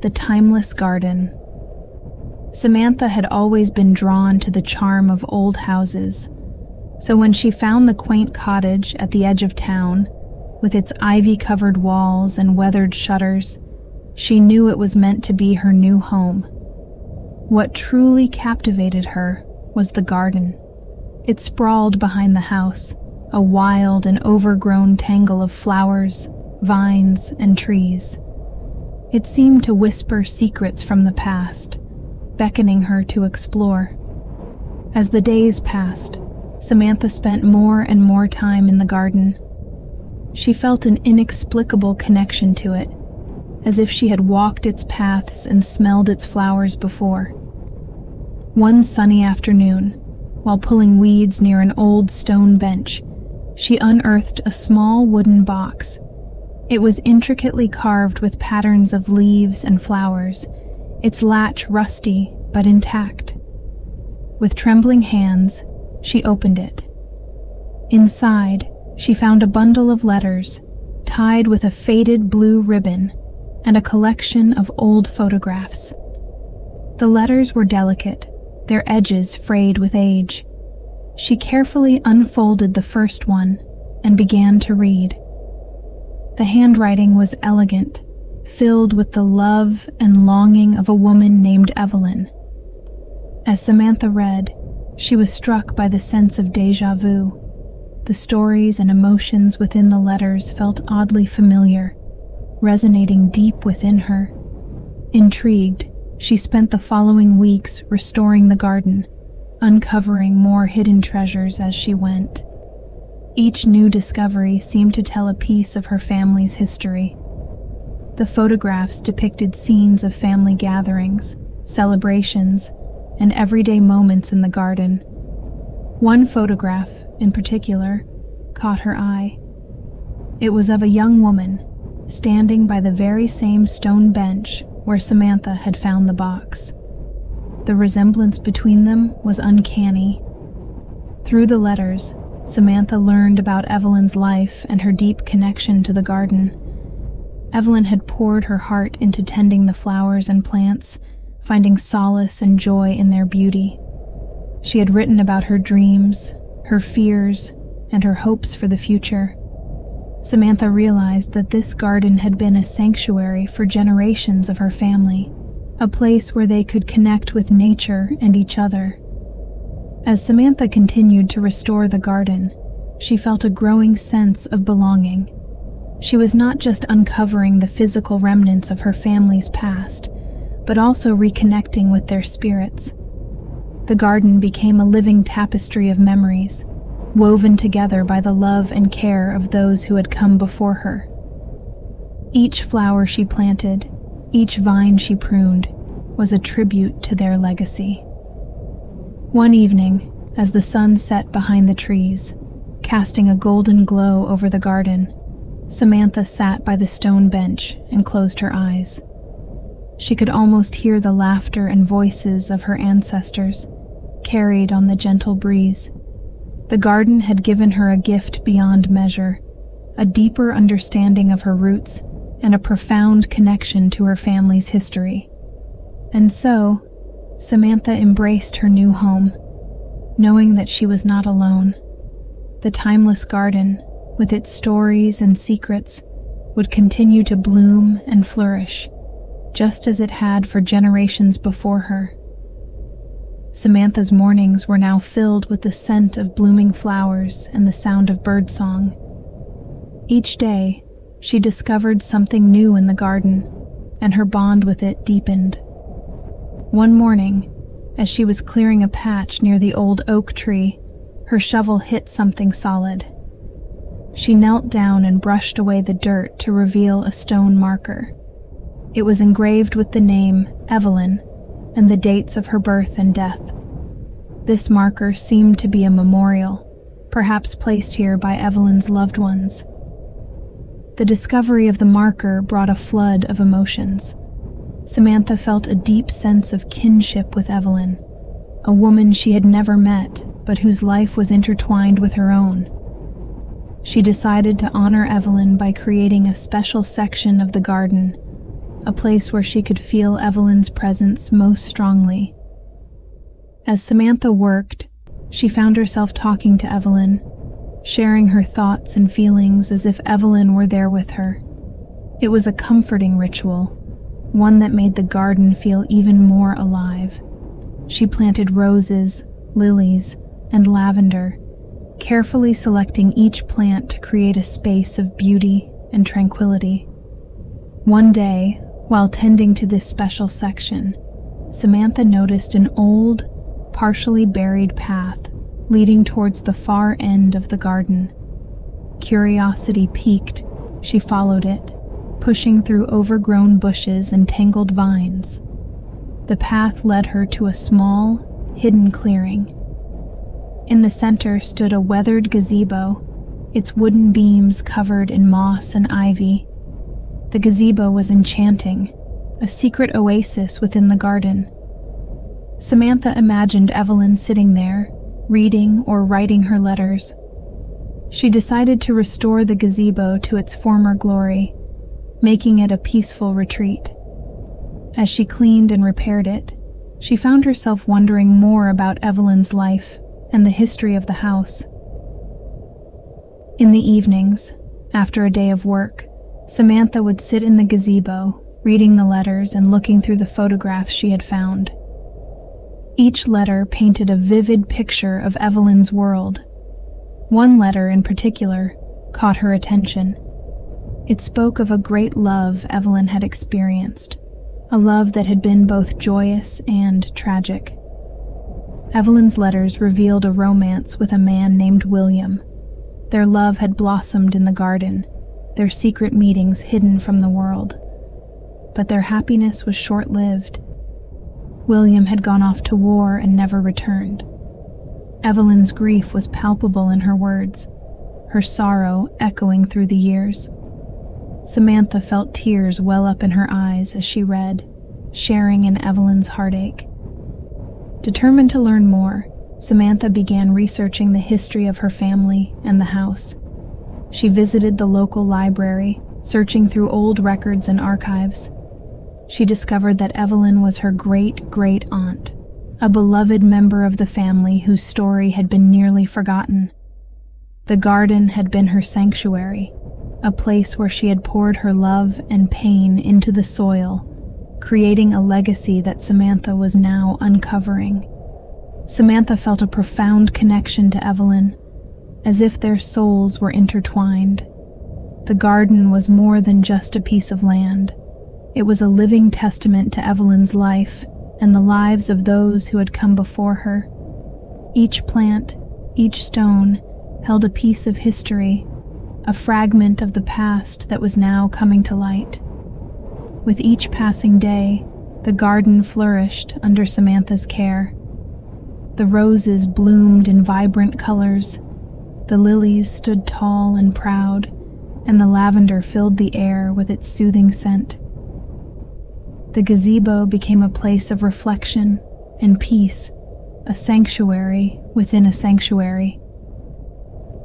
the timeless garden. Samantha had always been drawn to the charm of old houses, so when she found the quaint cottage at the edge of town, with its ivy-covered walls and weathered shutters, she knew it was meant to be her new home. What truly captivated her was the garden. It sprawled behind the house, a wild and overgrown tangle of flowers, vines, and trees. It seemed to whisper secrets from the past, beckoning her to explore. As the days passed, Samantha spent more and more time in the garden. She felt an inexplicable connection to it, as if she had walked its paths and smelled its flowers before. One sunny afternoon, while pulling weeds near an old stone bench, she unearthed a small wooden box. It was intricately carved with patterns of leaves and flowers, its latch rusty but intact. With trembling hands, she opened it. Inside, she found a bundle of letters, tied with a faded blue ribbon, and a collection of old photographs. The letters were delicate, their edges frayed with age. She carefully unfolded the first one and began to read. The handwriting was elegant, filled with the love and longing of a woman named Evelyn. As Samantha read, she was struck by the sense of déjà vu. The stories and emotions within the letters felt oddly familiar, resonating deep within her. Intrigued, she spent the following weeks restoring the garden, uncovering more hidden treasures as she went. Each new discovery seemed to tell a piece of her family's history. The photographs depicted scenes of family gatherings, celebrations, and everyday moments in the garden. One photograph, in particular, caught her eye. It was of a young woman, standing by the very same stone bench where Samantha had found the box. The resemblance between them was uncanny. Through the letters, Samantha learned about Evelyn's life and her deep connection to the garden. Evelyn had poured her heart into tending the flowers and plants, finding solace and joy in their beauty. She had written about her dreams, her fears, and her hopes for the future. Samantha realized that this garden had been a sanctuary for generations of her family, a place where they could connect with nature and each other. As Samantha continued to restore the garden, she felt a growing sense of belonging. She was not just uncovering the physical remnants of her family's past, but also reconnecting with their spirits. The garden became a living tapestry of memories, woven together by the love and care of those who had come before her. Each flower she planted, each vine she pruned, was a tribute to their legacy. One evening, as the sun set behind the trees, casting a golden glow over the garden, Samantha sat by the stone bench and closed her eyes. She could almost hear the laughter and voices of her ancestors, carried on the gentle breeze. The garden had given her a gift beyond measure, a deeper understanding of her roots and a profound connection to her family's history. And so, Samantha embraced her new home, knowing that she was not alone. The timeless garden, with its stories and secrets, would continue to bloom and flourish, just as it had for generations before her. Samantha's mornings were now filled with the scent of blooming flowers and the sound of birdsong. Each day, she discovered something new in the garden, and her bond with it deepened. One morning, as she was clearing a patch near the old oak tree, her shovel hit something solid. She knelt down and brushed away the dirt to reveal a stone marker. It was engraved with the name Evelyn and the dates of her birth and death. This marker seemed to be a memorial, perhaps placed here by Evelyn's loved ones. The discovery of the marker brought a flood of emotions. Samantha felt a deep sense of kinship with Evelyn, a woman she had never met, but whose life was intertwined with her own. She decided to honor Evelyn by creating a special section of the garden, a place where she could feel Evelyn's presence most strongly. As Samantha worked, she found herself talking to Evelyn, sharing her thoughts and feelings as if Evelyn were there with her. It was a comforting ritual, one that made the garden feel even more alive. She planted roses, lilies, and lavender, carefully selecting each plant to create a space of beauty and tranquility. One day, while tending to this special section, Samantha noticed an old, partially buried path leading towards the far end of the garden. Curiosity piqued, she followed it, pushing through overgrown bushes and tangled vines. The path led her to a small, hidden clearing. In the center stood a weathered gazebo, its wooden beams covered in moss and ivy. The gazebo was enchanting, a secret oasis within the garden. Samantha imagined Evelyn sitting there, reading or writing her letters. She decided to restore the gazebo to its former glory, making it a peaceful retreat. As she cleaned and repaired it, she found herself wondering more about Evelyn's life and the history of the house. In the evenings, after a day of work, Samantha would sit in the gazebo, reading the letters and looking through the photographs she had found. Each letter painted a vivid picture of Evelyn's world. One letter in particular caught her attention. It spoke of a great love Evelyn had experienced, a love that had been both joyous and tragic. Evelyn's letters revealed a romance with a man named William. Their love had blossomed in the garden, their secret meetings hidden from the world. But their happiness was short-lived. William had gone off to war and never returned. Evelyn's grief was palpable in her words, her sorrow echoing through the years. Samantha felt tears well up in her eyes as she read, sharing in Evelyn's heartache. Determined to learn more, Samantha began researching the history of her family and the house. She visited the local library, searching through old records and archives. She discovered that Evelyn was her great-great-aunt, a beloved member of the family whose story had been nearly forgotten. The garden had been her sanctuary, a place where she had poured her love and pain into the soil, creating a legacy that Samantha was now uncovering. Samantha felt a profound connection to Evelyn, as if their souls were intertwined. The garden was more than just a piece of land. It was a living testament to Evelyn's life and the lives of those who had come before her. Each plant, each stone, held a piece of history, a fragment of the past that was now coming to light. With each passing day, the garden flourished under Samantha's care. The roses bloomed in vibrant colors, the lilies stood tall and proud, and the lavender filled the air with its soothing scent. The gazebo became a place of reflection and peace, a sanctuary within a sanctuary.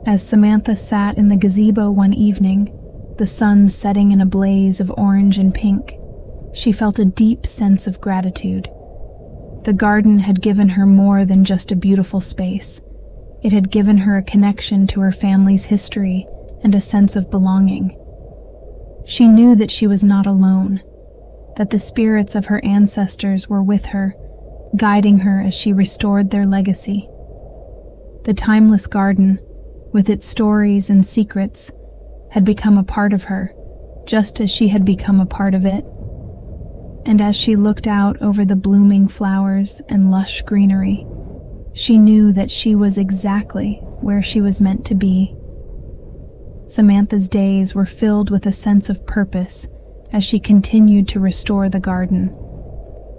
As Samantha sat in the gazebo one evening, the sun setting in a blaze of orange and pink, she felt a deep sense of gratitude. The garden had given her more than just a beautiful space. It had given her a connection to her family's history and a sense of belonging. She knew that she was not alone, that the spirits of her ancestors were with her, guiding her as she restored their legacy. The timeless garden, with its stories and secrets, had become a part of her, just as she had become a part of it. And as she looked out over the blooming flowers and lush greenery, she knew that she was exactly where she was meant to be. Samantha's days were filled with a sense of purpose as she continued to restore the garden.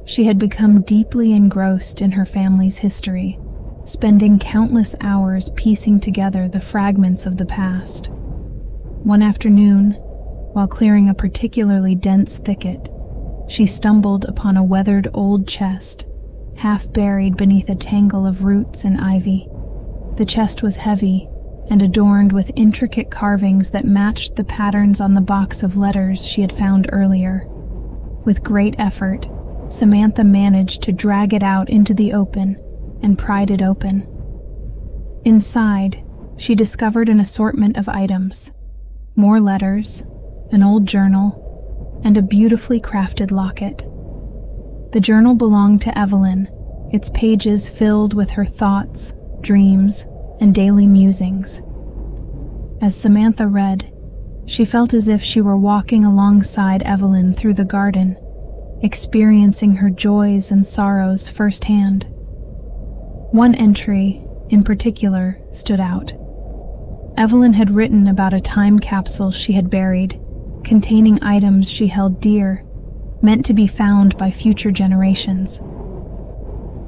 She had become deeply engrossed in her family's history, spending countless hours piecing together the fragments of the past. One afternoon, while clearing a particularly dense thicket, she stumbled upon a weathered old chest, half buried beneath a tangle of roots and ivy. The chest was heavy and adorned with intricate carvings that matched the patterns on the box of letters she had found earlier. With great effort, Samantha managed to drag it out into the open and pried it open. Inside, she discovered an assortment of items, more letters, an old journal, and a beautifully crafted locket. The journal belonged to Evelyn, its pages filled with her thoughts, dreams, and daily musings. As Samantha read, she felt as if she were walking alongside Evelyn through the garden, experiencing her joys and sorrows firsthand. One entry, in particular, stood out. Evelyn had written about a time capsule she had buried, containing items she held dear, meant to be found by future generations.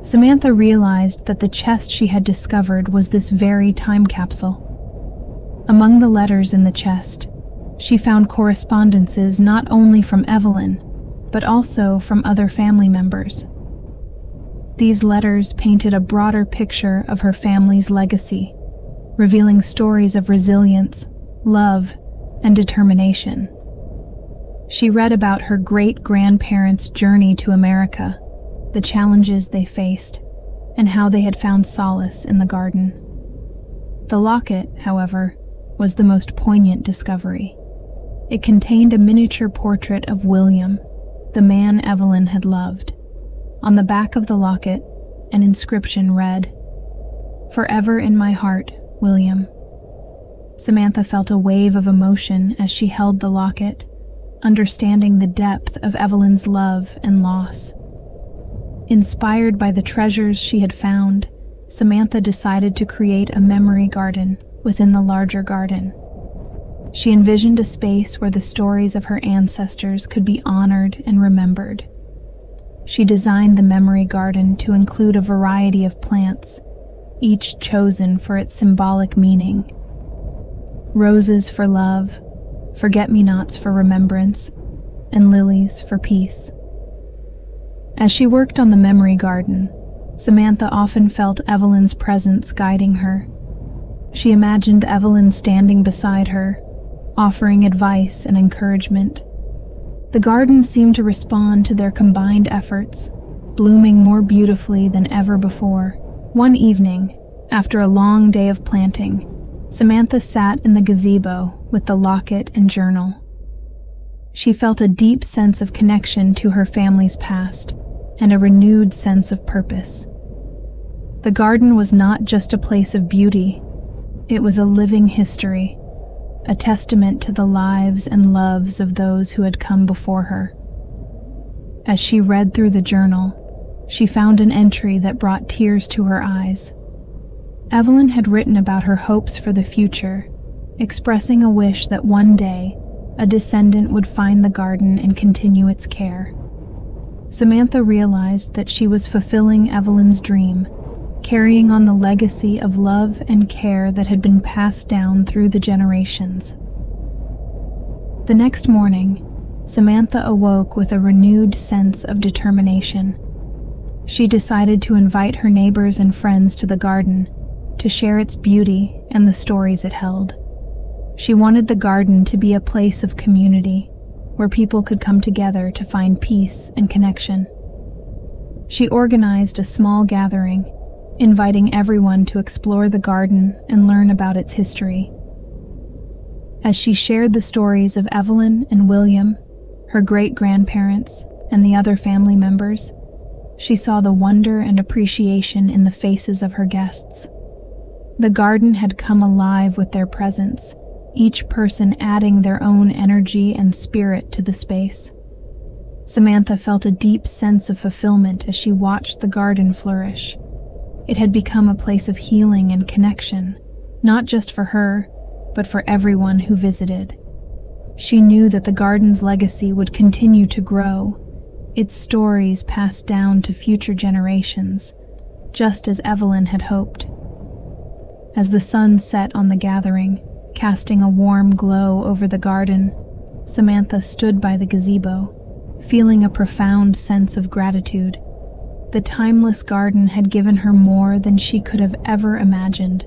Samantha realized that the chest she had discovered was this very time capsule. Among the letters in the chest, she found correspondences not only from Evelyn, but also from other family members. These letters painted a broader picture of her family's legacy, revealing stories of resilience, love, and determination. She read about her great-grandparents' journey to America, the challenges they faced, and how they had found solace in the garden. The locket, however, was the most poignant discovery. It contained a miniature portrait of William, the man Evelyn had loved. On the back of the locket, an inscription read, "Forever in my heart, William." Samantha felt a wave of emotion as she held the locket, understanding the depth of Evelyn's love and loss. Inspired by the treasures she had found, Samantha decided to create a memory garden within the larger garden. She envisioned a space where the stories of her ancestors could be honored and remembered. She designed the memory garden to include a variety of plants, each chosen for its symbolic meaning. Roses for love, forget-me-nots for remembrance, and lilies for peace. As she worked on the memory garden, Samantha often felt Evelyn's presence guiding her. She imagined Evelyn standing beside her, offering advice and encouragement. The garden seemed to respond to their combined efforts, blooming more beautifully than ever before. One evening, after a long day of planting, Samantha sat in the gazebo with the locket and journal. She felt a deep sense of connection to her family's past and a renewed sense of purpose. The garden was not just a place of beauty, it was a living history, a testament to the lives and loves of those who had come before her. As she read through the journal, she found an entry that brought tears to her eyes. Evelyn had written about her hopes for the future, expressing a wish that one day a descendant would find the garden and continue its care. Samantha realized that she was fulfilling Evelyn's dream, carrying on the legacy of love and care that had been passed down through the generations. The next morning, Samantha awoke with a renewed sense of determination. She decided to invite her neighbors and friends to the garden to share its beauty and the stories it held. She wanted the garden to be a place of community, where people could come together to find peace and connection. She organized a small gathering, inviting everyone to explore the garden and learn about its history. As she shared the stories of Evelyn and William, her great-grandparents, and the other family members, she saw the wonder and appreciation in the faces of her guests. The garden had come alive with their presence, each person adding their own energy and spirit to the space. Samantha felt a deep sense of fulfillment as she watched the garden flourish. It had become a place of healing and connection, not just for her, but for everyone who visited. She knew that the garden's legacy would continue to grow, its stories passed down to future generations, just as Evelyn had hoped. As the sun set on the gathering, casting a warm glow over the garden, Samantha stood by the gazebo, feeling a profound sense of gratitude. The timeless garden had given her more than she could have ever imagined,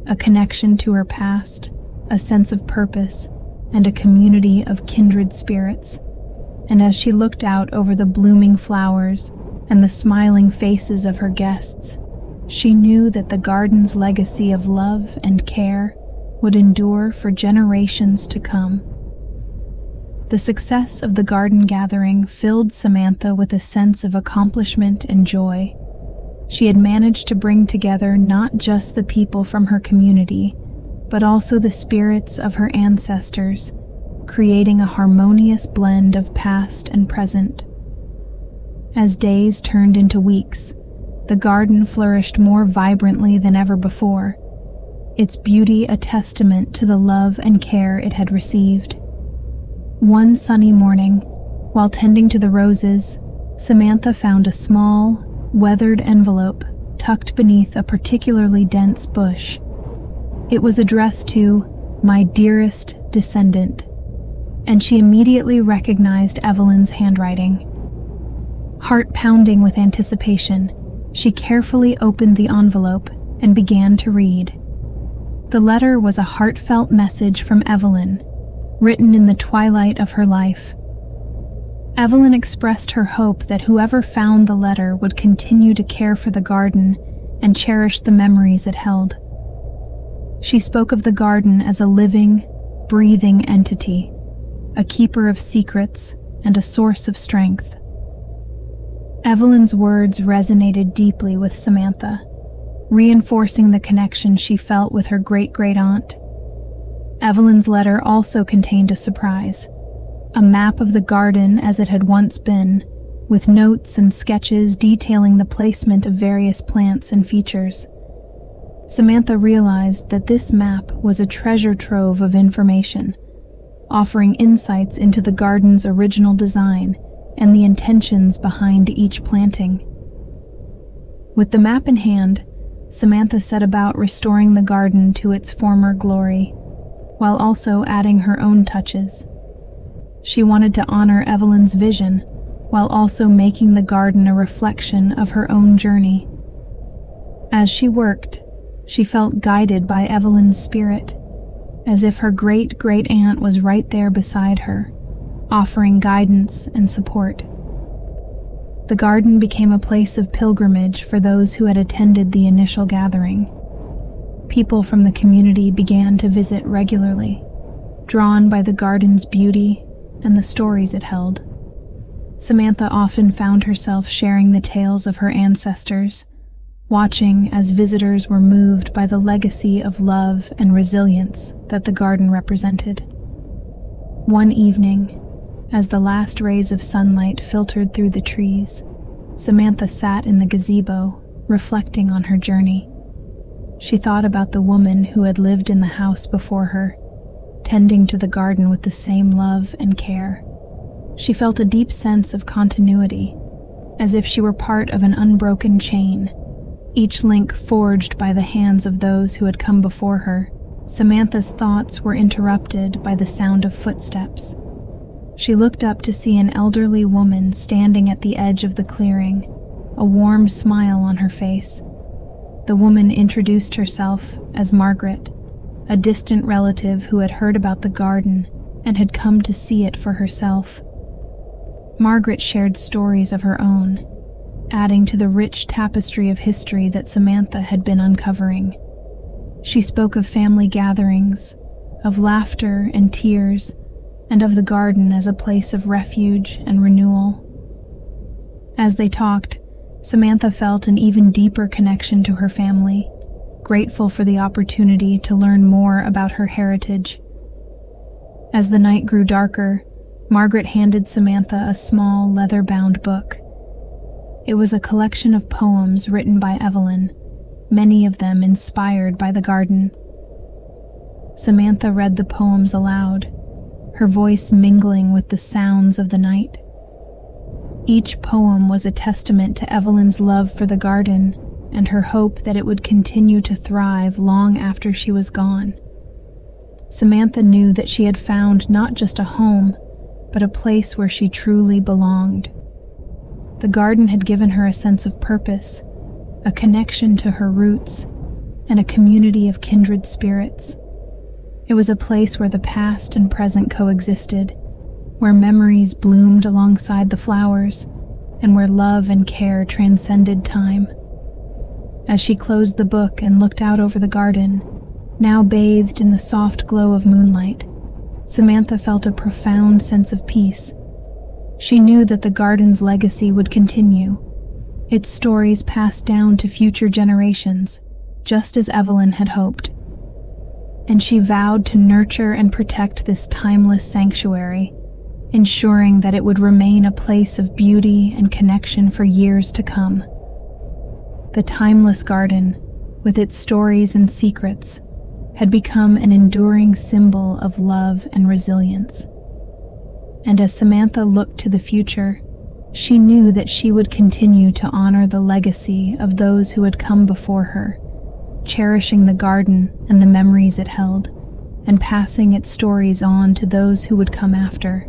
a connection to her past, a sense of purpose, and a community of kindred spirits. and as she looked out over the blooming flowers and the smiling faces of her guests, she knew that the garden's legacy of love and care would endure for generations to come. The success of the garden gathering filled Samantha with a sense of accomplishment and joy. She had managed to bring together not just the people from her community, but also the spirits of her ancestors, creating a harmonious blend of past and present. As days turned into weeks, the garden flourished more vibrantly than ever before, its beauty a testament to the love and care it had received. One sunny morning, while tending to the roses, Samantha found a small, weathered envelope tucked beneath a particularly dense bush. It was addressed to "My dearest descendant," and she immediately recognized Evelyn's handwriting. Heart pounding with anticipation, she carefully opened the envelope and began to read. The letter was a heartfelt message from Evelyn, written in the twilight of her life. Evelyn expressed her hope that whoever found the letter would continue to care for the garden and cherish the memories it held. She spoke of the garden as a living, breathing entity, a keeper of secrets and a source of strength. Evelyn's words resonated deeply with Samantha, reinforcing the connection she felt with her great-great-aunt. Evelyn's letter also contained a surprise, a map of the garden as it had once been, with notes and sketches detailing the placement of various plants and features. Samantha realized that this map was a treasure trove of information, offering insights into the garden's original design and the intentions behind each planting. With the map in hand, Samantha set about restoring the garden to its former glory, while also adding her own touches. She wanted to honor Evelyn's vision, while also making the garden a reflection of her own journey. As she worked, she felt guided by Evelyn's spirit, as if her great-great-aunt was right there beside her, offering guidance and support. The garden became a place of pilgrimage for those who had attended the initial gathering. People from the community began to visit regularly, drawn by the garden's beauty and the stories it held. Samantha often found herself sharing the tales of her ancestors, watching as visitors were moved by the legacy of love and resilience that the garden represented. One evening, as the last rays of sunlight filtered through the trees, Samantha sat in the gazebo, reflecting on her journey. She thought about the woman who had lived in the house before her, tending to the garden with the same love and care. She felt a deep sense of continuity, as if she were part of an unbroken chain, each link forged by the hands of those who had come before her. Samantha's thoughts were interrupted by the sound of footsteps. She looked up to see an elderly woman standing at the edge of the clearing, a warm smile on her face. The woman introduced herself as Margaret, a distant relative who had heard about the garden and had come to see it for herself. Margaret shared stories of her own, adding to the rich tapestry of history that Samantha had been uncovering. She spoke of family gatherings, of laughter and tears, and of the garden as a place of refuge and renewal. As they talked, Samantha felt an even deeper connection to her family, grateful for the opportunity to learn more about her heritage. As the night grew darker, Margaret handed Samantha a small, leather-bound book. It was a collection of poems written by Evelyn, many of them inspired by the garden. Samantha read the poems aloud, her voice mingling with the sounds of the night. Each poem was a testament to Evelyn's love for the garden and her hope that it would continue to thrive long after she was gone. Samantha knew that she had found not just a home, but a place where she truly belonged. The garden had given her a sense of purpose, a connection to her roots, and a community of kindred spirits. It was a place where the past and present coexisted, where memories bloomed alongside the flowers, and where love and care transcended time. As she closed the book and looked out over the garden, now bathed in the soft glow of moonlight, Samantha felt a profound sense of peace. She knew that the garden's legacy would continue, its stories passed down to future generations, just as Evelyn had hoped. And she vowed to nurture and protect this timeless sanctuary, ensuring that it would remain a place of beauty and connection for years to come. The timeless garden, with its stories and secrets, had become an enduring symbol of love and resilience. And as Samantha looked to the future, she knew that she would continue to honor the legacy of those who had come before her, cherishing the garden and the memories it held, and passing its stories on to those who would come after.